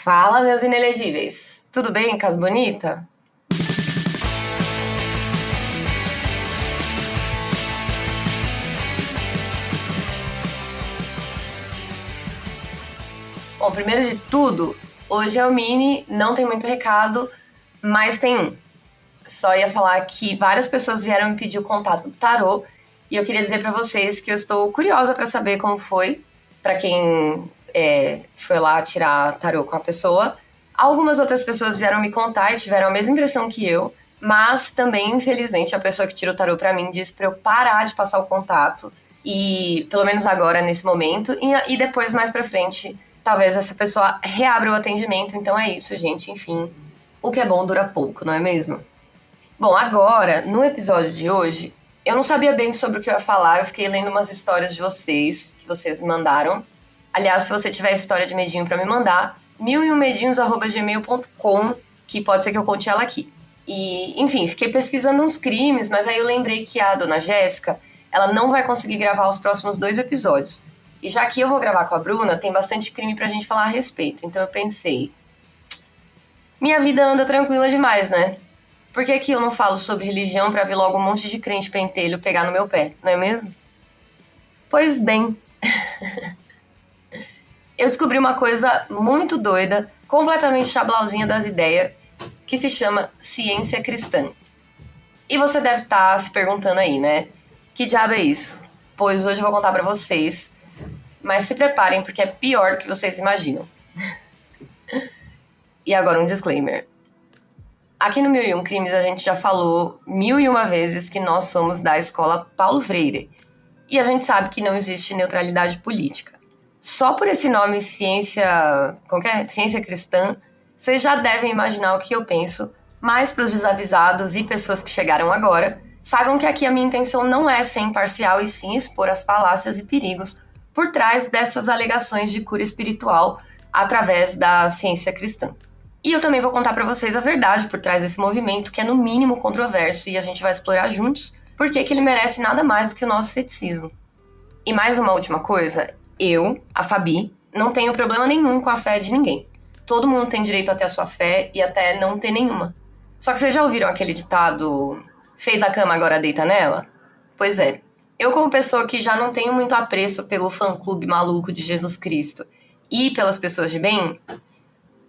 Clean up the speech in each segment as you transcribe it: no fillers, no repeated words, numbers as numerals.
Fala, meus inelegíveis. Tudo bem, Cas Bonita? Bom, primeiro de tudo, hoje é o mini, não tem muito recado, mas tem um. Só ia falar que várias pessoas vieram me pedir o contato do tarô e eu queria dizer pra vocês que eu estou curiosa pra saber como foi, pra quem foi lá tirar tarô com a pessoa. Algumas outras pessoas vieram me contar e tiveram a mesma impressão que eu, mas também, infelizmente, a pessoa que tira o tarô pra mim disse pra eu parar de passar o contato e, pelo menos agora, nesse momento, e depois, mais pra frente, talvez essa pessoa reabra o atendimento. Então é isso, gente. Enfim, o que é bom dura pouco, não é mesmo? Bom, agora, no episódio de hoje, eu não sabia bem sobre o que eu ia falar, eu fiquei lendo umas histórias de vocês, que vocês me mandaram. Aliás, se você tiver história de medinho pra me mandar, 1001medinhos@gmail.com, que pode ser que eu conte ela aqui. E, enfim, fiquei pesquisando uns crimes, mas aí eu lembrei que a dona Jéssica, ela não vai conseguir gravar os próximos 2 episódios. E já que eu vou gravar com a Bruna, tem bastante crime pra gente falar a respeito. Então eu pensei, minha vida anda tranquila demais, né? Por que eu não falo sobre religião pra vir logo um monte de crente pentelho pegar no meu pé, não é mesmo? Pois bem, eu descobri uma coisa muito doida, completamente chablauzinha das ideias, que se chama ciência cristã. E você deve estar se perguntando aí, né? Que diabo é isso? Pois hoje eu vou contar pra vocês, mas se preparem porque é pior do que vocês imaginam. E agora um disclaimer. Aqui no 1001 Crimes a gente já falou 1001 vezes que nós somos da escola Paulo Freire. E a gente sabe que não existe neutralidade política. Só por esse nome ciência cristã, vocês já devem imaginar o que eu penso, mas para os desavisados e pessoas que chegaram agora, saibam que aqui a minha intenção não é ser imparcial e sim expor as falácias e perigos por trás dessas alegações de cura espiritual através da ciência cristã. E eu também vou contar para vocês a verdade por trás desse movimento, que é no mínimo controverso, e a gente vai explorar juntos por que ele merece nada mais do que o nosso ceticismo. E mais uma última coisa, eu, a Fabi, não tenho problema nenhum com a fé de ninguém. Todo mundo tem direito a ter a sua fé e até não ter nenhuma. Só que vocês já ouviram aquele ditado, fez a cama, agora deita nela? Pois é, eu como pessoa que já não tenho muito apreço pelo fã-clube maluco de Jesus Cristo e pelas pessoas de bem,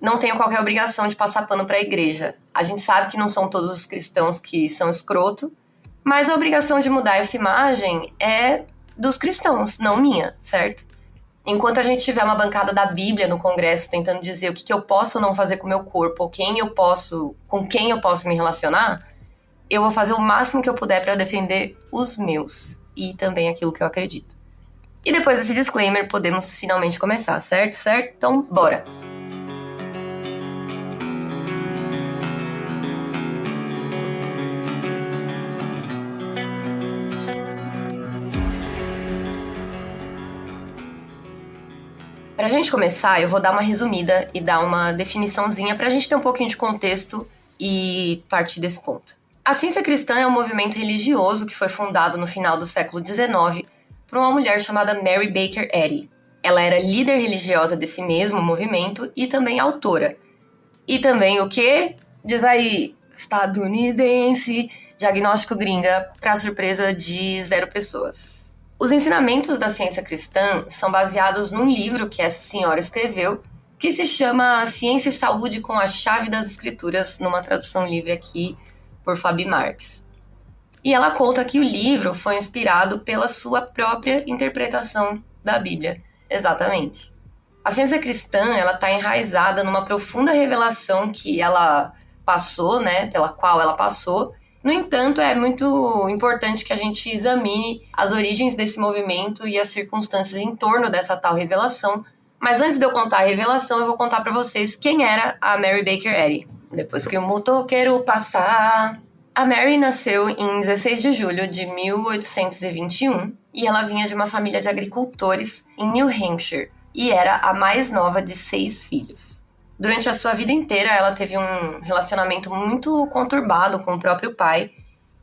não tenho qualquer obrigação de passar pano pra igreja. A gente sabe que não são todos os cristãos que são escroto, mas a obrigação de mudar essa imagem é dos cristãos, não minha, certo? Enquanto a gente tiver uma bancada da Bíblia no Congresso tentando dizer o que eu posso ou não fazer com o meu corpo, ou com quem eu posso me relacionar, eu vou fazer o máximo que eu puder para defender os meus e também aquilo que eu acredito. E depois desse disclaimer, podemos finalmente começar, certo? Certo? Então, bora! Pra gente começar, eu vou dar uma resumida e dar uma definiçãozinha pra gente ter um pouquinho de contexto e partir desse ponto. A ciência cristã é um movimento religioso que foi fundado no final do século XIX por uma mulher chamada Mary Baker Eddy. Ela era líder religiosa desse mesmo movimento e também autora. E também o quê? Diz aí, estadunidense, diagnóstico gringa, pra surpresa de 0 pessoas. Os ensinamentos da ciência cristã são baseados num livro que essa senhora escreveu, que se chama Ciência e Saúde com a Chave das Escrituras, numa tradução livre aqui por Fabi Marques. E ela conta que o livro foi inspirado pela sua própria interpretação da Bíblia. Exatamente. A ciência cristã, ela está enraizada numa profunda revelação que ela passou, né, pela qual ela passou. No entanto, é muito importante que a gente examine as origens desse movimento e as circunstâncias em torno dessa tal revelação. Mas antes de eu contar a revelação, eu vou contar para vocês quem era a Mary Baker Eddy. Depois que o motoqueiro passar... A Mary nasceu em 16 de julho de 1821 e ela vinha de uma família de agricultores em New Hampshire e era a mais nova de 6 filhos. Durante a sua vida inteira, ela teve um relacionamento muito conturbado com o próprio pai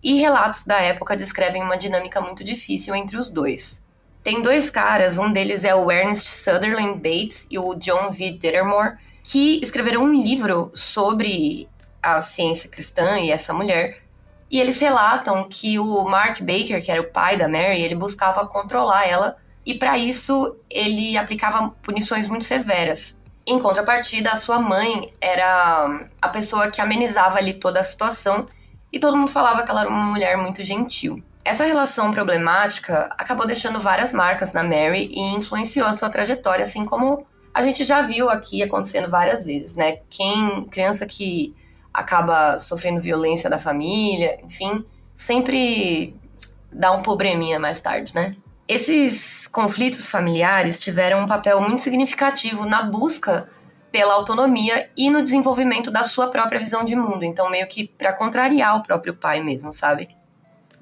e relatos da época descrevem uma dinâmica muito difícil entre os dois. Tem 2 caras, um deles é o Ernest Sutherland Bates e o John V. Dittermore, que escreveram um livro sobre a ciência cristã e essa mulher. E eles relatam que o Mark Baker, que era o pai da Mary, ele buscava controlar ela, e para isso ele aplicava punições muito severas. Em contrapartida, a sua mãe era a pessoa que amenizava ali toda a situação, e todo mundo falava que ela era uma mulher muito gentil. Essa relação problemática acabou deixando várias marcas na Mary e influenciou a sua trajetória, assim como a gente já viu aqui acontecendo várias vezes, né? Criança que acaba sofrendo violência da família, enfim, sempre dá um probleminha mais tarde, né? Esses conflitos familiares tiveram um papel muito significativo na busca pela autonomia e no desenvolvimento da sua própria visão de mundo, então meio que para contrariar o próprio pai mesmo, sabe?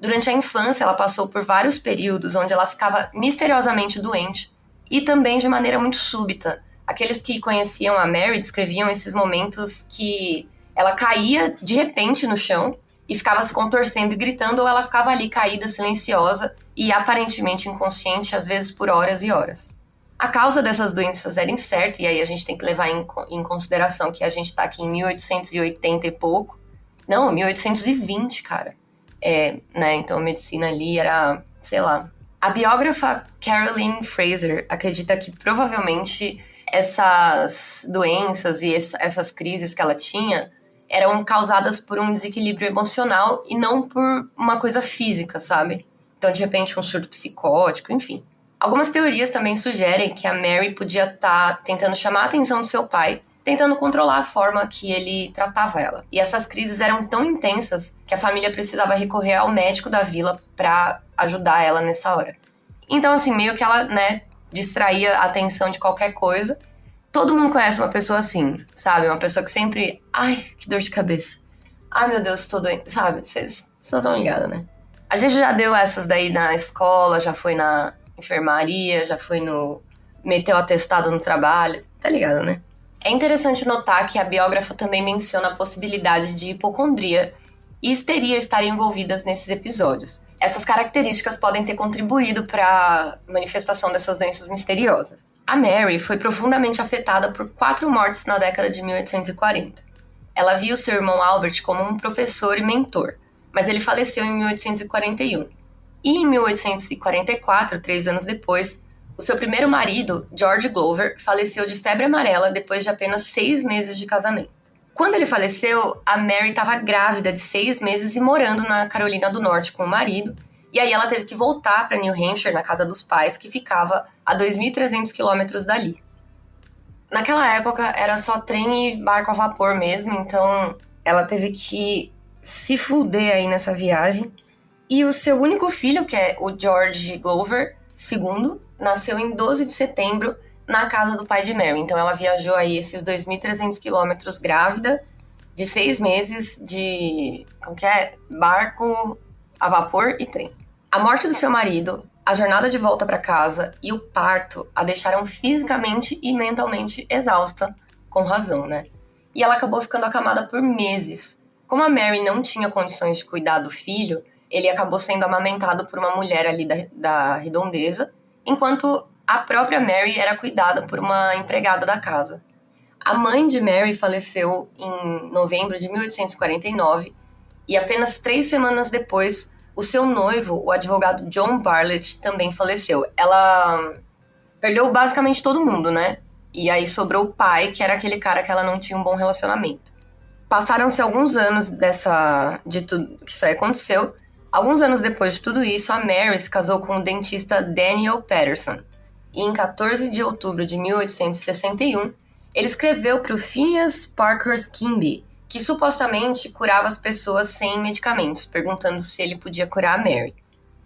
Durante a infância, ela passou por vários períodos onde ela ficava misteriosamente doente e também de maneira muito súbita. Aqueles que conheciam a Mary descreviam esses momentos que ela caía de repente no chão e ficava se contorcendo e gritando, ou ela ficava ali caída, silenciosa e aparentemente inconsciente, às vezes por horas e horas. A causa dessas doenças era incerta, e aí a gente tem que levar em consideração que a gente está aqui em 1880 e pouco. Não, 1820, cara. Né? Então a medicina ali era, sei lá. A biógrafa Caroline Fraser acredita que provavelmente essas doenças e essas crises que ela tinha eram causadas por um desequilíbrio emocional e não por uma coisa física, sabe? Então, de repente, um surto psicótico, enfim. Algumas teorias também sugerem que a Mary podia estar tentando chamar a atenção do seu pai, tentando controlar a forma que ele tratava ela. E essas crises eram tão intensas que a família precisava recorrer ao médico da vila para ajudar ela nessa hora. Então, assim, meio que ela, né, distraía a atenção de qualquer coisa. Todo mundo conhece uma pessoa assim, sabe? Uma pessoa que sempre... Ai, que dor de cabeça. Ai, meu Deus, tô doente. Sabe? Vocês estão ligados, né? A gente já deu essas daí na escola, já foi na enfermaria, já foi no... Meteu atestado no trabalho, tá ligado, né? É interessante notar que a biógrafa também menciona a possibilidade de hipocondria e histeria estarem envolvidas nesses episódios. Essas características podem ter contribuído para a manifestação dessas doenças misteriosas. A Mary foi profundamente afetada por 4 mortes na década de 1840. Ela via o seu irmão Albert como um professor e mentor, mas ele faleceu em 1841. E em 1844, 3 anos depois, o seu primeiro marido, George Glover, faleceu de febre amarela depois de apenas 6 meses de casamento. Quando ele faleceu, a Mary estava grávida de 6 meses e morando na Carolina do Norte com o marido, e aí ela teve que voltar para New Hampshire, na casa dos pais, que ficava a 2.300 quilômetros dali. Naquela época era só trem e barco a vapor mesmo, então ela teve que se fuder aí nessa viagem. E o seu único filho, que é o George Glover II, nasceu em 12 de setembro na casa do pai de Mary. Então ela viajou aí esses 2.300 quilômetros grávida, de 6 meses de barco a vapor e trem. A morte do seu marido, a jornada de volta para casa e o parto a deixaram fisicamente e mentalmente exausta, com razão, né? E ela acabou ficando acamada por meses. Como a Mary não tinha condições de cuidar do filho, ele acabou sendo amamentado por uma mulher ali da redondeza, enquanto a própria Mary era cuidada por uma empregada da casa. A mãe de Mary faleceu em novembro de 1849 e apenas 3 semanas depois, o seu noivo, o advogado John Bartlett, também faleceu. Ela perdeu basicamente todo mundo, né? E aí sobrou o pai, que era aquele cara que ela não tinha um bom relacionamento. Passaram-se alguns anos de tudo que isso aí aconteceu. Alguns anos depois de tudo isso, a Mary se casou com o dentista Daniel Patterson. E em 14 de outubro de 1861, ele escreveu para o Phineas Parkhurst Quimby, que supostamente curava as pessoas sem medicamentos, perguntando se ele podia curar a Mary.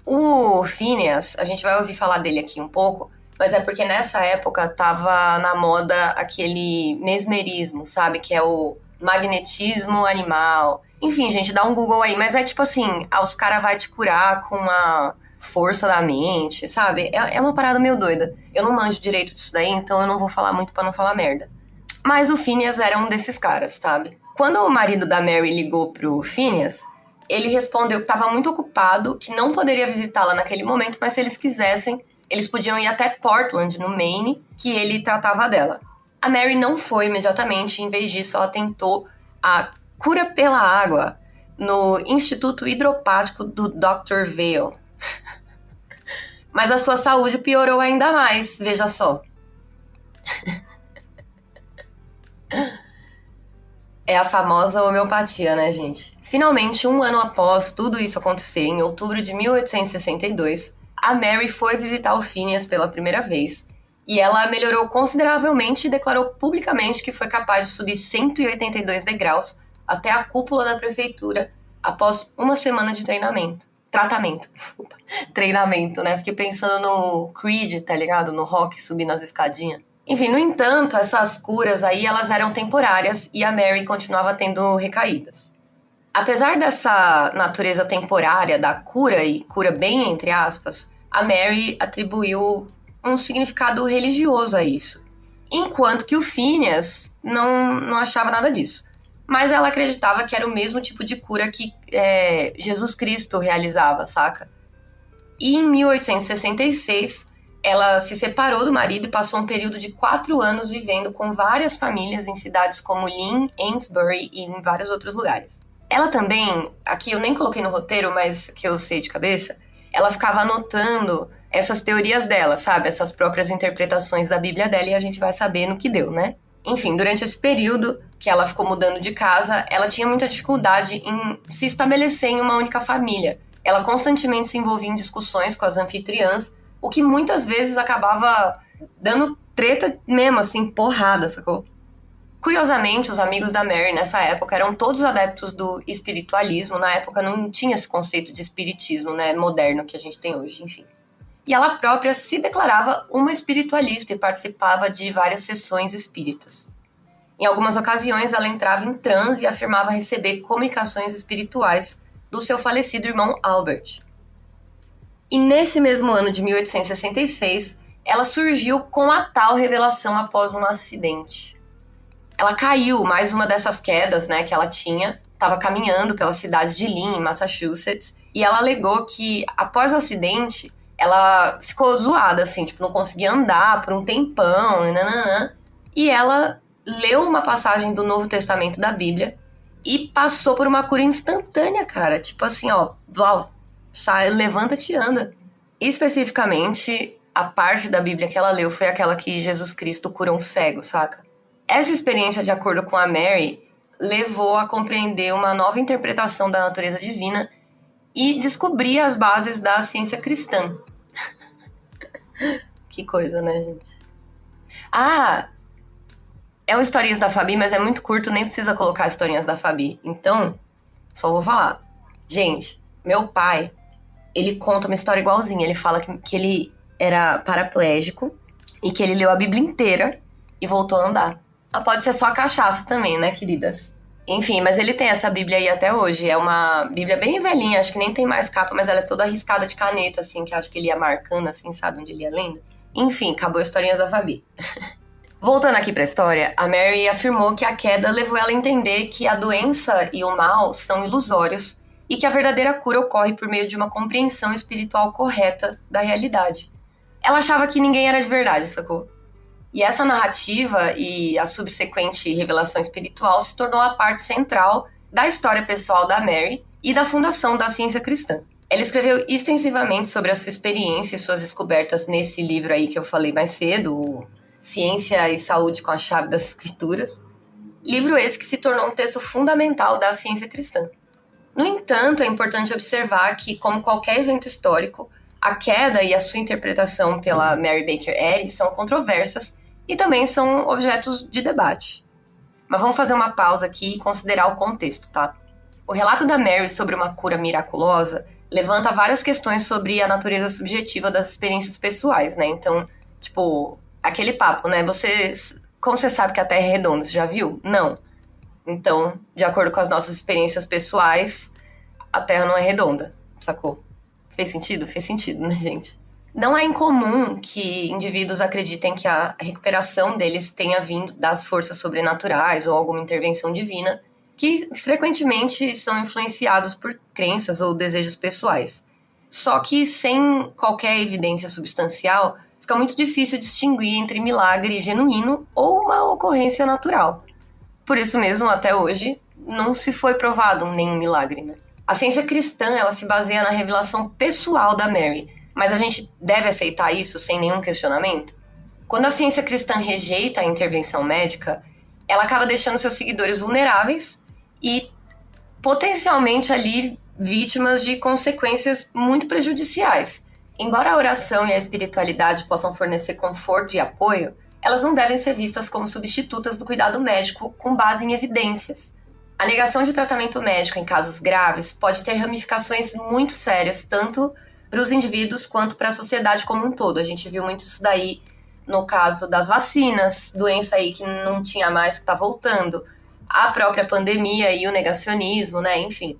O Phineas, a gente vai ouvir falar dele aqui um pouco, mas é porque nessa época tava na moda aquele mesmerismo, sabe? Que é o magnetismo animal. Enfim, gente, dá um Google aí, mas é tipo assim, os caras vão te curar com a força da mente, sabe? É uma parada meio doida. Eu não manjo direito disso daí, então eu não vou falar muito pra não falar merda. Mas o Phineas era um desses caras, sabe? Quando o marido da Mary ligou pro Phineas, ele respondeu que estava muito ocupado, que não poderia visitá-la naquele momento, mas se eles quisessem, eles podiam ir até Portland, no Maine, que ele tratava dela. A Mary não foi imediatamente, em vez disso, ela tentou a cura pela água no Instituto Hidropático do Dr. Vail. Mas a sua saúde piorou ainda mais, veja só. É a famosa homeopatia, né, gente? Finalmente, um ano após tudo isso acontecer, em outubro de 1862, a Mary foi visitar o Phineas pela primeira vez. E ela melhorou consideravelmente e declarou publicamente que foi capaz de subir 182 degraus até a cúpula da prefeitura após uma semana de treinamento. Tratamento. Treinamento, né? Fiquei pensando no Creed, tá ligado? No Rock subindo as escadinhas. Enfim, no entanto, essas curas aí, elas eram temporárias e a Mary continuava tendo recaídas. Apesar dessa natureza temporária da cura, e cura bem entre aspas, a Mary atribuiu um significado religioso a isso. Enquanto que o Phineas não achava nada disso. Mas ela acreditava que era o mesmo tipo de cura que Jesus Cristo realizava, saca? E em 1866, ela se separou do marido e passou um período de 4 anos vivendo com várias famílias em cidades como Lynn, Amesbury e em vários outros lugares. Ela também, aqui eu nem coloquei no roteiro, mas que eu sei de cabeça, ela ficava anotando essas teorias dela, sabe? Essas próprias interpretações da Bíblia dela, e a gente vai saber no que deu, né? Enfim, durante esse período que ela ficou mudando de casa, ela tinha muita dificuldade em se estabelecer em uma única família. Ela constantemente se envolvia em discussões com as anfitriãs, o que muitas vezes acabava dando treta mesmo, assim, porrada, sacou? Curiosamente, os amigos da Mary nessa época eram todos adeptos do espiritualismo. Na época não tinha esse conceito de espiritismo, né, moderno que a gente tem hoje, enfim. E ela própria se declarava uma espiritualista e participava de várias sessões espíritas. Em algumas ocasiões, ela entrava em transe e afirmava receber comunicações espirituais do seu falecido irmão Albert. E nesse mesmo ano de 1866, ela surgiu com a tal revelação após um acidente. Ela caiu, mais uma dessas quedas, né, que ela tinha, estava caminhando pela cidade de Lynn, em Massachusetts, e ela alegou que, após o acidente, ela ficou zoada, assim, tipo, não conseguia andar por um tempão, nananã, e ela leu uma passagem do Novo Testamento da Bíblia e passou por uma cura instantânea, cara, tipo assim, ó, sai, levanta-te e anda. Especificamente, a parte da Bíblia que ela leu foi aquela que Jesus Cristo cura um cego, saca? Essa experiência, de acordo com a Mary, levou a compreender uma nova interpretação da natureza divina e descobrir as bases da ciência cristã. Que coisa, né, gente? Ah, é o Historinhas da Fabi, mas é muito curto, nem precisa colocar Historinhas da Fabi. Então, só vou falar. Gente, meu pai, ele conta uma história igualzinha. Ele fala que ele era paraplégico e que ele leu a Bíblia inteira e voltou a andar. Pode ser só a cachaça também, né, queridas? Enfim, mas ele tem essa Bíblia aí até hoje. É uma Bíblia bem velhinha, acho que nem tem mais capa, mas ela é toda arriscada de caneta, assim, que acho que ele ia marcando, assim, sabe, onde ele ia lendo. Enfim, acabou a Historinhas da Fabi. Voltando aqui pra história, a Mary afirmou que a queda levou ela a entender que a doença e o mal são ilusórios e que a verdadeira cura ocorre por meio de uma compreensão espiritual correta da realidade. Ela achava que ninguém era de verdade, sacou? E essa narrativa e a subsequente revelação espiritual se tornou a parte central da história pessoal da Mary e da fundação da ciência cristã. Ela escreveu extensivamente sobre a sua experiência e suas descobertas nesse livro aí que eu falei mais cedo, Ciência e Saúde com a Chave das Escrituras. Livro esse que se tornou um texto fundamental da ciência cristã. No entanto, é importante observar que, como qualquer evento histórico, a queda e a sua interpretação pela Mary Baker Eddy são controversas e também são objetos de debate. Mas vamos fazer uma pausa aqui e considerar o contexto, tá? O relato da Mary sobre uma cura miraculosa levanta várias questões sobre a natureza subjetiva das experiências pessoais, né? Então, tipo, aquele papo, né? Como você sabe que a Terra é redonda, você já viu? Não. Então, de acordo com as nossas experiências pessoais, a Terra não é redonda, sacou? Fez sentido? Fez sentido, né, gente? Não é incomum que indivíduos acreditem que a recuperação deles tenha vindo das forças sobrenaturais ou alguma intervenção divina, que frequentemente são influenciados por crenças ou desejos pessoais. Só que sem qualquer evidência substancial, fica muito difícil distinguir entre milagre genuíno ou uma ocorrência natural. Por isso mesmo, até hoje, não se foi provado nenhum milagre, né? A ciência cristã, ela se baseia na revelação pessoal da Mary, mas a gente deve aceitar isso sem nenhum questionamento? Quando a ciência cristã rejeita a intervenção médica, ela acaba deixando seus seguidores vulneráveis e potencialmente ali vítimas de consequências muito prejudiciais. Embora a oração e a espiritualidade possam fornecer conforto e apoio, elas não devem ser vistas como substitutas do cuidado médico com base em evidências. A negação de tratamento médico em casos graves pode ter ramificações muito sérias, tanto para os indivíduos quanto para a sociedade como um todo. A gente viu muito isso daí no caso das vacinas, doença aí que não tinha mais, que está voltando, a própria pandemia e o negacionismo, né? Enfim.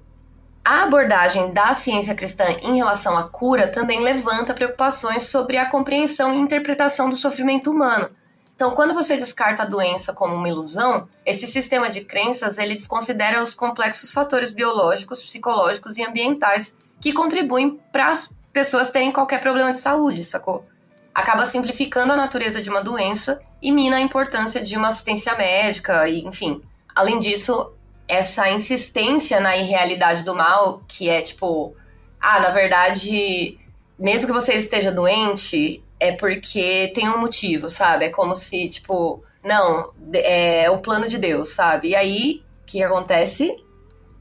A abordagem da ciência cristã em relação à cura também levanta preocupações sobre a compreensão e interpretação do sofrimento humano. Então, quando você descarta a doença como uma ilusão, esse sistema de crenças ele desconsidera os complexos fatores biológicos, psicológicos e ambientais que contribuem para as pessoas terem qualquer problema de saúde, sacou? Acaba simplificando a natureza de uma doença e mina a importância de uma assistência médica, e, enfim. Além disso, essa insistência na irrealidade do mal, que é tipo, na verdade, mesmo que você esteja doente, é porque tem um motivo, sabe? É como se, tipo, não, é o plano de Deus, sabe? E aí, o que acontece?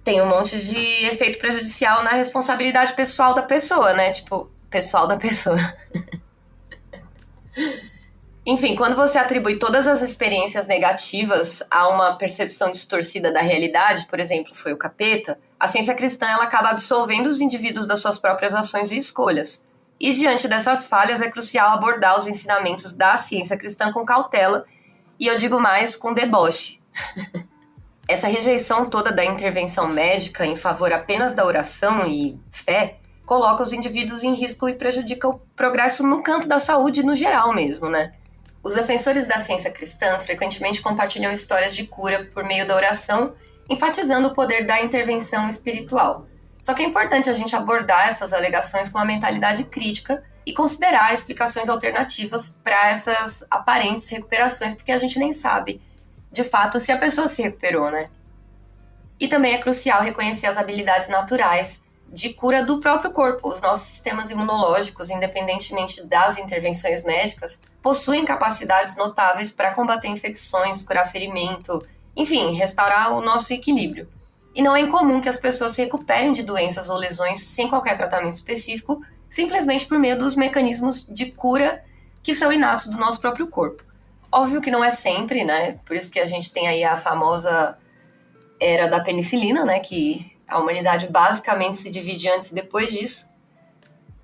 Tem um monte de efeito prejudicial na responsabilidade pessoal da pessoa, né? Tipo, pessoal da pessoa. Enfim, quando você atribui todas as experiências negativas a uma percepção distorcida da realidade, por exemplo, foi o capeta, a ciência cristã ela acaba absolvendo os indivíduos das suas próprias ações e escolhas. E diante dessas falhas, é crucial abordar os ensinamentos da ciência cristã com cautela, e eu digo mais, com deboche. Essa rejeição toda da intervenção médica em favor apenas da oração e fé coloca os indivíduos em risco e prejudica o progresso no campo da saúde no geral mesmo, né? Os defensores da ciência cristã frequentemente compartilham histórias de cura por meio da oração, enfatizando o poder da intervenção espiritual. Só que é importante a gente abordar essas alegações com uma mentalidade crítica e considerar explicações alternativas para essas aparentes recuperações, porque a gente nem sabe, de fato, se a pessoa se recuperou, né? E também é crucial reconhecer as habilidades naturais de cura do próprio corpo. Os nossos sistemas imunológicos, independentemente das intervenções médicas, possuem capacidades notáveis para combater infecções, curar ferimento, enfim, restaurar o nosso equilíbrio. E não é incomum que as pessoas se recuperem de doenças ou lesões sem qualquer tratamento específico, simplesmente por meio dos mecanismos de cura que são inatos do nosso próprio corpo. Óbvio que não é sempre, né? Por isso que a gente tem aí a famosa era da penicilina, né? Que a humanidade basicamente se divide antes e depois disso.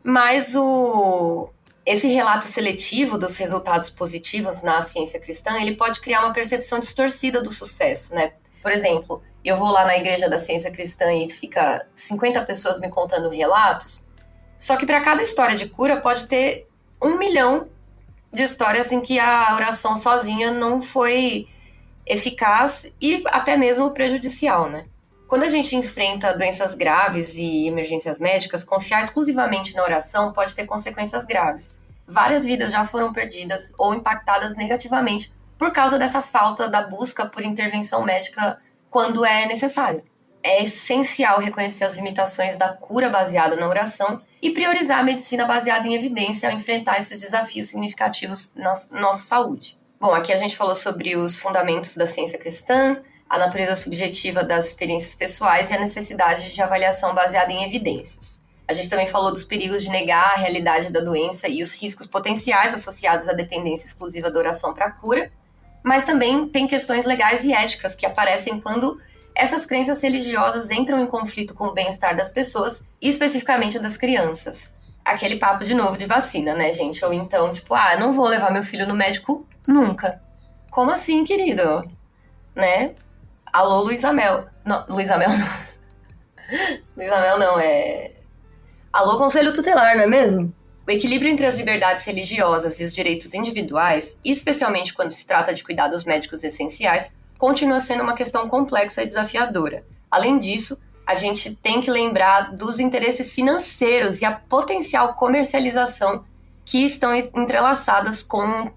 Mas esse relato seletivo dos resultados positivos na ciência cristã, ele pode criar uma percepção distorcida do sucesso, né? Por exemplo, eu vou lá na igreja da ciência cristã e fica 50 pessoas me contando relatos, só que para cada história de cura pode ter 1 milhão de histórias em que a oração sozinha não foi eficaz e até mesmo prejudicial, né? Quando a gente enfrenta doenças graves e emergências médicas, confiar exclusivamente na oração pode ter consequências graves. Várias vidas já foram perdidas ou impactadas negativamente por causa dessa falta da busca por intervenção médica quando é necessário. É essencial reconhecer as limitações da cura baseada na oração e priorizar a medicina baseada em evidência ao enfrentar esses desafios significativos na nossa saúde. Bom, aqui a gente falou sobre os fundamentos da ciência cristã, a natureza subjetiva das experiências pessoais e a necessidade de avaliação baseada em evidências. A gente também falou dos perigos de negar a realidade da doença e os riscos potenciais associados à dependência exclusiva da oração para a cura, mas também tem questões legais e éticas que aparecem quando essas crenças religiosas entram em conflito com o bem-estar das pessoas e especificamente das crianças. Aquele papo de novo de vacina, né, gente? Ou então, tipo, não vou levar meu filho no médico nunca. Como assim, querido? Né? Alô, Luísa Mel. Não, Luísa Mel não. Luísa Mel não, Alô, Conselho Tutelar, não é mesmo? O equilíbrio entre as liberdades religiosas e os direitos individuais, especialmente quando se trata de cuidados médicos essenciais, continua sendo uma questão complexa e desafiadora. Além disso, a gente tem que lembrar dos interesses financeiros e a potencial comercialização que estão entrelaçadas com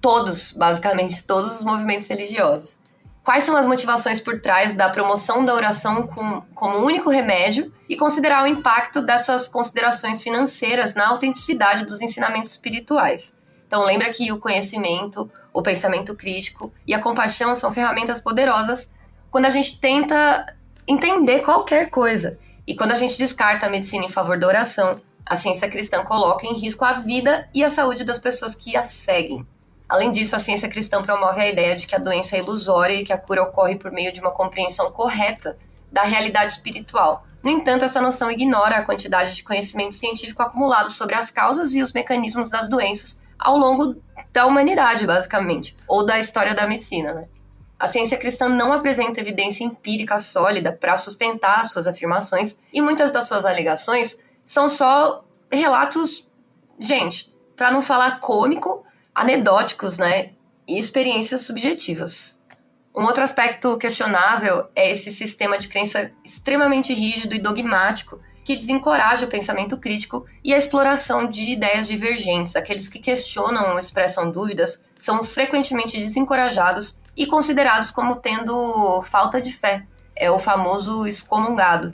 todos, basicamente, todos os movimentos religiosos. Quais são as motivações por trás da promoção da oração como único remédio e considerar o impacto dessas considerações financeiras na autenticidade dos ensinamentos espirituais? Então, lembra que o conhecimento, o pensamento crítico e a compaixão são ferramentas poderosas quando a gente tenta entender qualquer coisa. E quando a gente descarta a medicina em favor da oração, a ciência cristã coloca em risco a vida e a saúde das pessoas que a seguem. Além disso, a ciência cristã promove a ideia de que a doença é ilusória e que a cura ocorre por meio de uma compreensão correta da realidade espiritual. No entanto, essa noção ignora a quantidade de conhecimento científico acumulado sobre as causas e os mecanismos das doenças ao longo da humanidade, basicamente, ou da história da medicina, né? A ciência cristã não apresenta evidência empírica sólida para sustentar suas afirmações e muitas das suas alegações são só relatos, gente, para não falar cômico, anedóticos, né, e experiências subjetivas. Um outro aspecto questionável é esse sistema de crença extremamente rígido e dogmático que desencoraja o pensamento crítico e a exploração de ideias divergentes. Aqueles que questionam ou expressam dúvidas são frequentemente desencorajados e considerados como tendo falta de fé. É o famoso excomungado.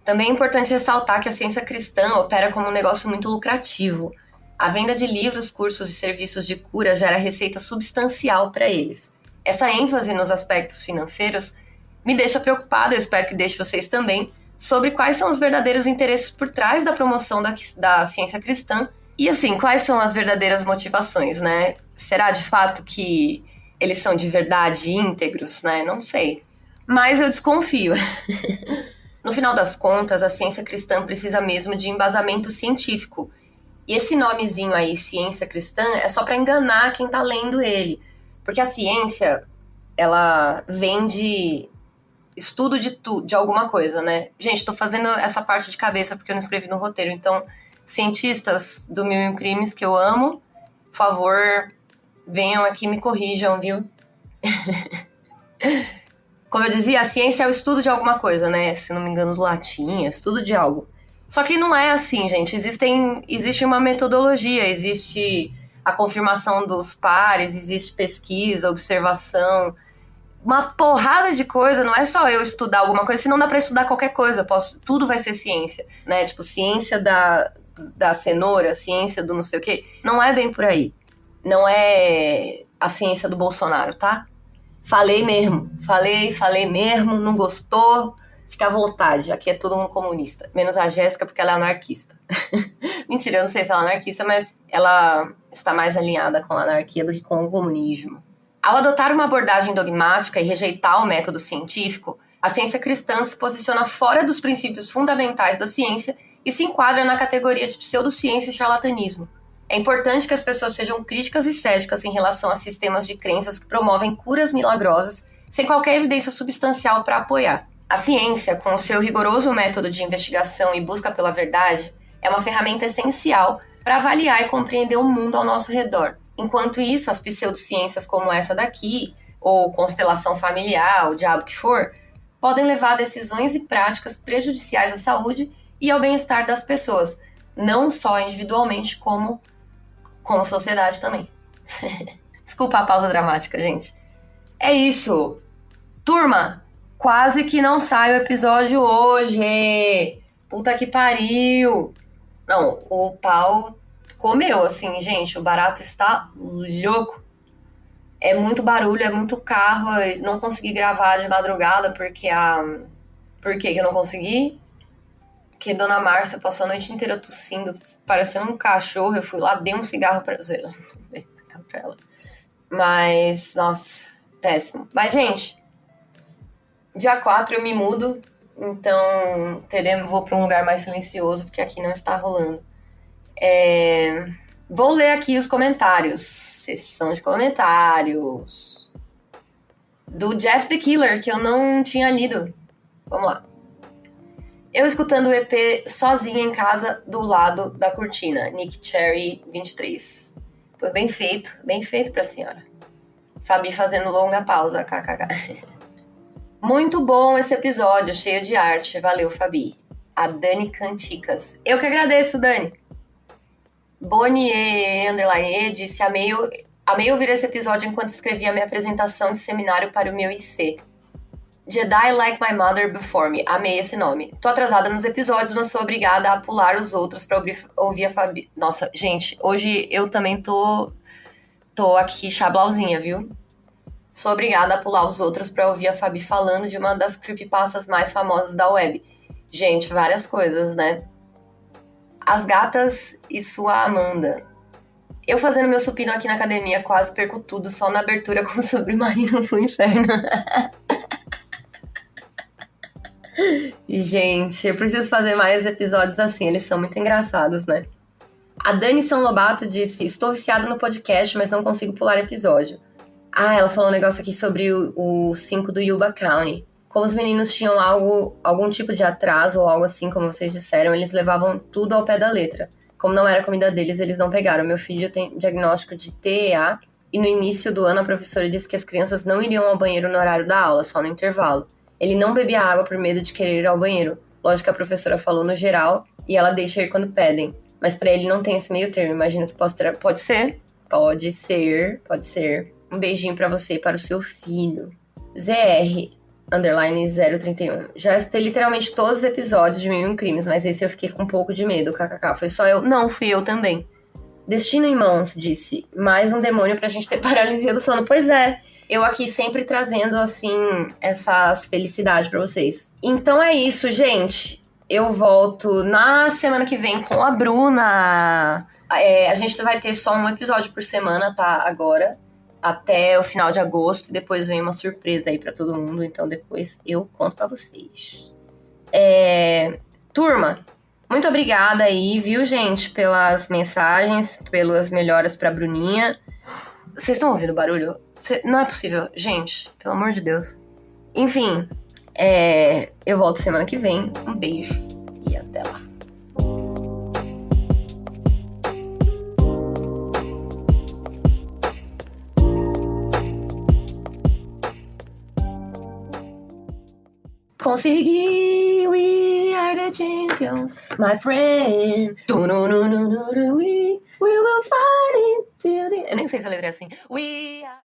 Também é importante ressaltar que a ciência cristã opera como um negócio muito lucrativo. A venda de livros, cursos e serviços de cura gera receita substancial para eles. Essa ênfase nos aspectos financeiros me deixa preocupada, eu espero que deixe vocês também, sobre quais são os verdadeiros interesses por trás da promoção da ciência cristã e, assim, quais são as verdadeiras motivações, né? Será de fato que eles são de verdade íntegros, né? Não sei. Mas eu desconfio. No final das contas, a ciência cristã precisa mesmo de embasamento científico. E esse nomezinho aí, ciência cristã, é só para enganar quem tá lendo ele. Porque a ciência, ela vem de estudo de alguma coisa, né? Gente, tô fazendo essa parte de cabeça porque eu não escrevi no roteiro. Então, cientistas do Mil e Um Crimes que eu amo, por favor, venham aqui e me corrijam, viu? Como eu dizia, a ciência é o estudo de alguma coisa, né? Se não me engano, do latim, é estudo de algo. Só que não é assim, gente. Existe uma metodologia, existe a confirmação dos pares, existe pesquisa, observação, uma porrada de coisa. Não é só eu estudar alguma coisa, senão dá pra estudar qualquer coisa. Tudo vai ser ciência, né? Tipo, ciência da cenoura, ciência do não sei o quê. Não é bem por aí. Não é a ciência do Bolsonaro, tá? Falei mesmo, falei mesmo, não gostou, fica à vontade, aqui é todo mundo comunista, menos a Jéssica porque ela é anarquista. Mentira, eu não sei se ela é anarquista, mas ela está mais alinhada com a anarquia do que com o comunismo. Ao adotar uma abordagem dogmática e rejeitar o método científico, a ciência cristã se posiciona fora dos princípios fundamentais da ciência e se enquadra na categoria de pseudociência e charlatanismo. É importante que as pessoas sejam críticas e céticas em relação a sistemas de crenças que promovem curas milagrosas sem qualquer evidência substancial para apoiar. A ciência, com o seu rigoroso método de investigação e busca pela verdade, é uma ferramenta essencial para avaliar e compreender o mundo ao nosso redor. Enquanto isso, as pseudociências como essa daqui, ou constelação familiar, o diabo que for, podem levar a decisões e práticas prejudiciais à saúde e ao bem-estar das pessoas, não só individualmente, como sociedade também. Desculpa a pausa dramática, gente. É isso. Turma, quase que não sai o episódio hoje. Puta que pariu. Não, o pau comeu, assim, gente. O barato está louco. É muito barulho, é muito carro. Eu não consegui gravar de madrugada porque Por que eu não consegui? Porque Dona Márcia passou a noite inteira tossindo, parecendo um cachorro. Eu fui lá, dei um cigarro pra ela. Mas, nossa, péssimo. Mas, gente, dia 4 eu me mudo, então vou pra um lugar mais silencioso, porque aqui não está rolando. Vou ler aqui os comentários. Sessão de comentários. Do Jeff the Killer, que eu não tinha lido. Vamos lá. Eu escutando o EP sozinha em casa do lado da cortina. Nick Cherry 23. Foi bem feito pra senhora. Fabi fazendo longa pausa, kkk. Muito bom esse episódio, cheio de arte. Valeu, Fabi. A Dani Canticas. Eu que agradeço, Dani. Bonnie_E disse: amei ouvir esse episódio enquanto escrevia minha apresentação de seminário para o meu IC. Jedi Like My Mother Before Me. Amei esse nome. Tô atrasada nos episódios, mas sou obrigada a pular os outros pra ouvir a Fabi. Nossa, gente, hoje eu também tô aqui chablauzinha, viu? Sou obrigada a pular os outros pra ouvir a Fabi falando de uma das creepypastas mais famosas da web. Gente, várias coisas, né? As gatas e sua Amanda. Eu fazendo meu supino aqui na academia, quase perco tudo só na abertura com o Submarino pro Inferno. Gente, eu preciso fazer mais episódios assim, eles são muito engraçados, né? A Dani São Lobato disse: estou viciada no podcast, mas não consigo pular episódio. Ah, ela falou um negócio aqui sobre o 5 do Yuba County. Como os meninos tinham algum tipo de atraso ou algo assim, como vocês disseram, eles levavam tudo ao pé da letra. Como não era comida deles, eles não pegaram. Meu filho tem diagnóstico de TEA e no início do ano a professora disse que as crianças não iriam ao banheiro no horário da aula, só no intervalo. Ele não bebia água por medo de querer ir ao banheiro. Lógico que a professora falou no geral e ela deixa ir quando pedem. Mas pra ele não tem esse meio termo. Imagino que possa ter... Pode ser. Um beijinho pra você e para o seu filho. ZR_031. Já escutei literalmente todos os episódios de Mil e Um Crimes, mas esse eu fiquei com um pouco de medo. KKK, foi só eu? Não, fui eu também. Destino em Mãos disse: mais um demônio pra gente ter paralisia do sono. Pois é, eu aqui sempre trazendo, assim, essas felicidades pra vocês. Então é isso, gente. Eu volto na semana que vem com a Bruna. A gente vai ter só um episódio por semana, tá? Agora, até o final de agosto. E depois vem uma surpresa aí pra todo mundo. Então depois eu conto pra vocês. Turma, muito obrigada aí, viu, gente, pelas mensagens, pelas melhoras pra Bruninha. Vocês estão ouvindo barulho? Não é possível. Gente, pelo amor de Deus. Enfim, eu volto semana que vem. Um beijo e até lá. Consegui, we are the champions, my friend. We will fight it till the... Eu nem sei se a letra é assim. We are...